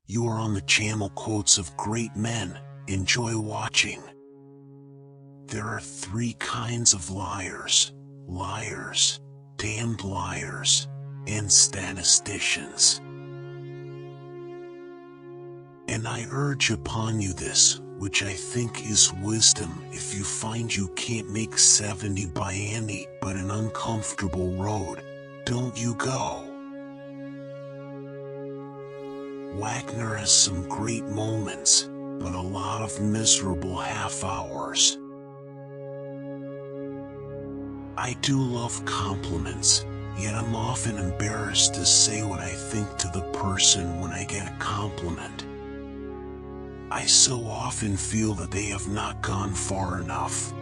You are on the channel Quotes of Great Men. Enjoy watching. There are three kinds of liars: liars, damned liars, and statisticians. And I urge upon you this, which I think is wisdom: if you find you can't make 70 by any but an uncomfortable road, don't you go. Wagner has some great moments, but a lot of miserable half hours. I do love compliments, yet I'm often embarrassed to say what I think to the person when I get a compliment. I so often feel that they have not gone far enough.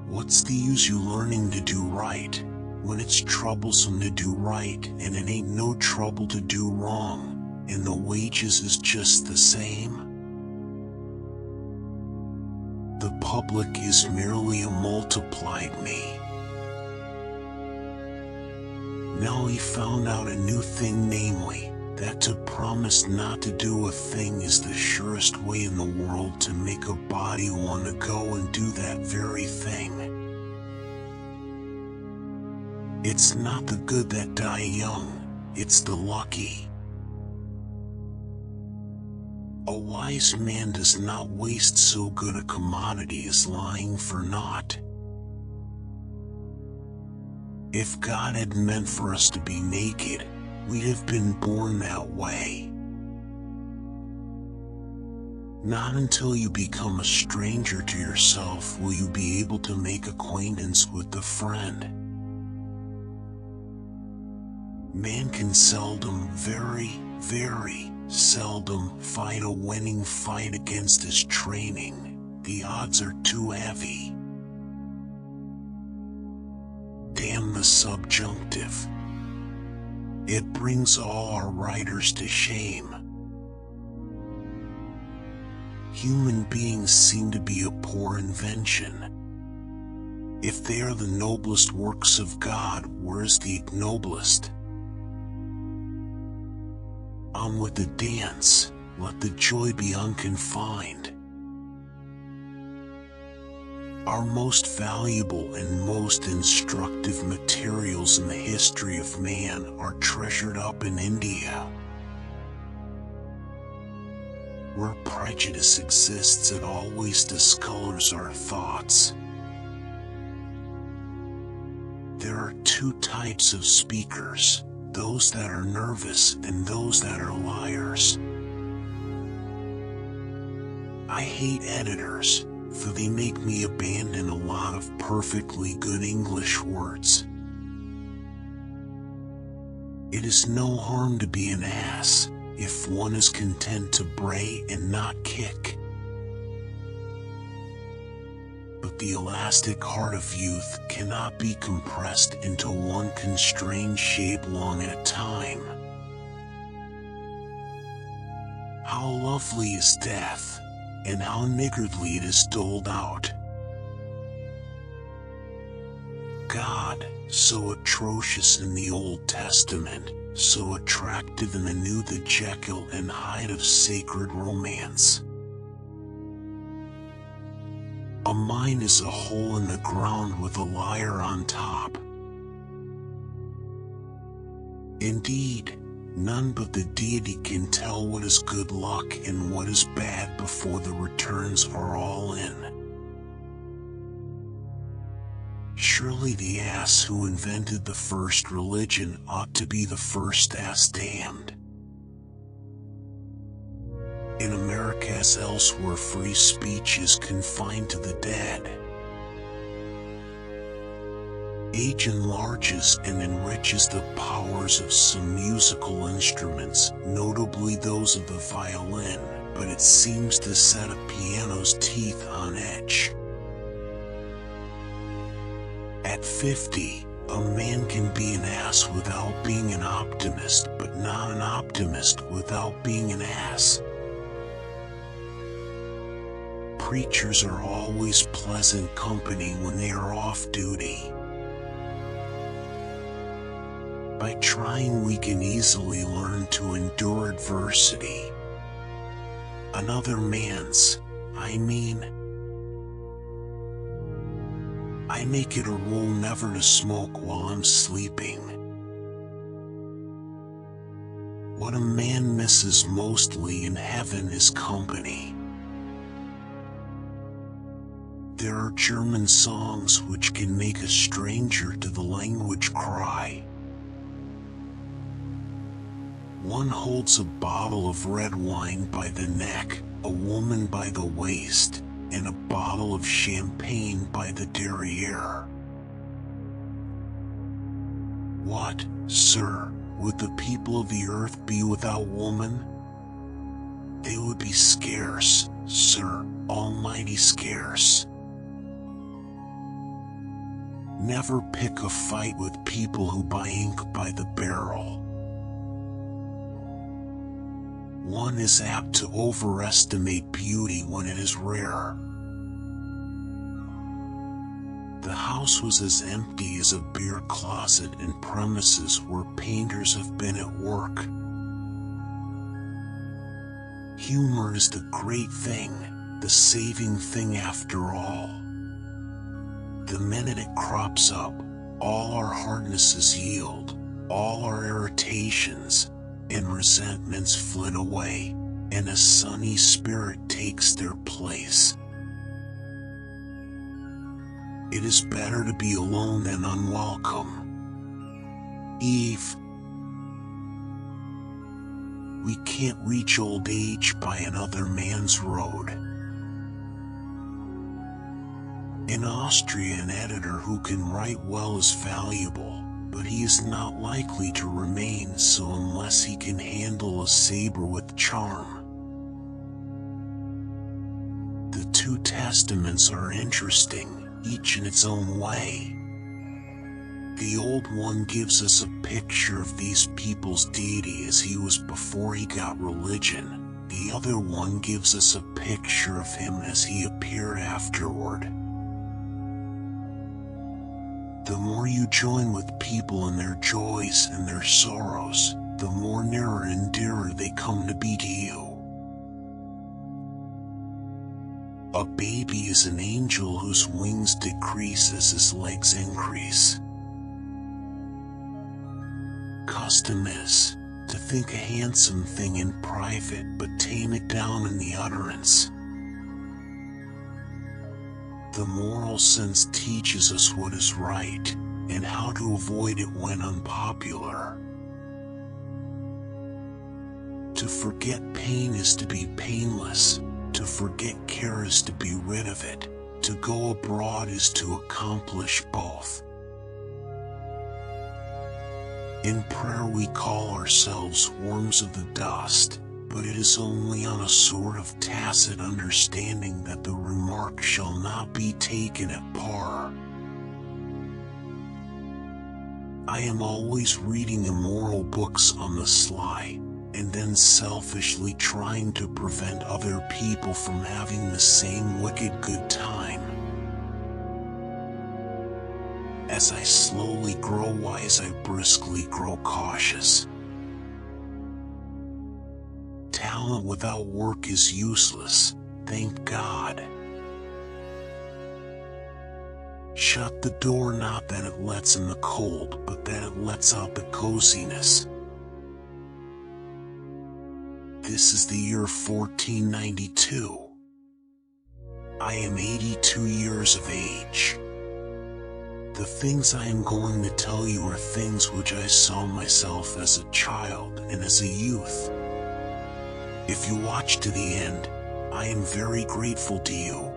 What's the use you learning to do right, when it's troublesome to do right, and it ain't no trouble to do wrong, and the wages is just the same? The public is merely a multiplied me. Now he found out a new thing, namely, that to promise not to do a thing is the surest way in the world to make a body want to go and do that very thing. It's not the good that die young, it's the lucky. A wise man does not waste so good a commodity as lying for naught. If God had meant for us to be naked, we'd have been born that way. Not until you become a stranger to yourself will you be able to make acquaintance with the friend. Man can seldom, very, very seldom fight a winning fight against his training. The odds are too heavy. Damn the subjunctive. It brings all our writers to shame. Human beings seem to be a poor invention. If they are the noblest works of God, where's the ignoblest? On with the dance, let the joy be unconfined. Our most valuable and most instructive materials in the history of man are treasured up in India. Where prejudice exists, it always discolors our thoughts. There are two types of speakers: those that are nervous and those that are liars. I hate editors, for they make me abandon a lot of perfectly good English words. It is no harm to be an ass, if one is content to bray and not kick. But the elastic heart of youth cannot be compressed into one constrained shape long at a time. How lovely is death, and how niggardly it is doled out. God, so atrocious in the Old Testament, so attractive in the New, the Jekyll and Hyde of sacred romance. A mine is a hole in the ground with a liar on top. Indeed, none but the deity can tell what is good luck and what is bad before the returns are all in. Surely the ass who invented the first religion ought to be the first ass damned. In America as elsewhere, free speech is confined to the dead. Age enlarges and enriches the powers of some musical instruments, notably those of the violin, but it seems to set a piano's teeth on edge. At 50, a man can be an ass without being an optimist, but not an optimist without being an ass. Preachers are always pleasant company when they are off duty. By trying we can easily learn to endure adversity. Another man's, I make it a rule never to smoke while I'm sleeping. What a man misses mostly in heaven is company. There are German songs which can make a stranger to the language cry. One holds a bottle of red wine by the neck, a woman by the waist, and a bottle of champagne by the derriere. What, sir, would the people of the earth be without woman? They would be scarce, sir, almighty scarce. Never pick a fight with people who buy ink by the barrel. One is apt to overestimate beauty when it is rare. The house was as empty as a beer closet in premises where painters have been at work. Humor is the great thing, the saving thing after all. The minute it crops up, all our hardnesses yield, all our irritations and resentments flit away, and a sunny spirit takes their place. It is better to be alone than unwelcome. Eve. We can't reach old age by another man's road. In Austria, an editor who can write well is valuable, but he is not likely to remain so unless he can handle a saber with charm. The two testaments are interesting, each in its own way. The old one gives us a picture of these people's deity as he was before he got religion. The other one gives us a picture of him as he appeared afterward. The more you join with people in their joys and their sorrows, the more nearer and dearer they come to be to you. A baby is an angel whose wings decrease as his legs increase. Custom is to think a handsome thing in private but tame it down in the utterance. The moral sense teaches us what is right, and how to avoid it when unpopular. To forget pain is to be painless, to forget care is to be rid of it, to go abroad is to accomplish both. In prayer we call ourselves worms of the dust, but it is only on a sort of tacit understanding that the remark shall not be taken at par. I am always reading immoral books on the sly, and then selfishly trying to prevent other people from having the same wicked good time. As I slowly grow wise, I briskly grow cautious. Talent without work is useless, thank God. Shut the door not that it lets in the cold, but that it lets out the coziness. This is the year 1492. I am 82 years of age. The things I am going to tell you are things which I saw myself as a child and as a youth. If you watch to the end, I am very grateful to you.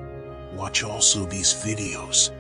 Watch also these videos.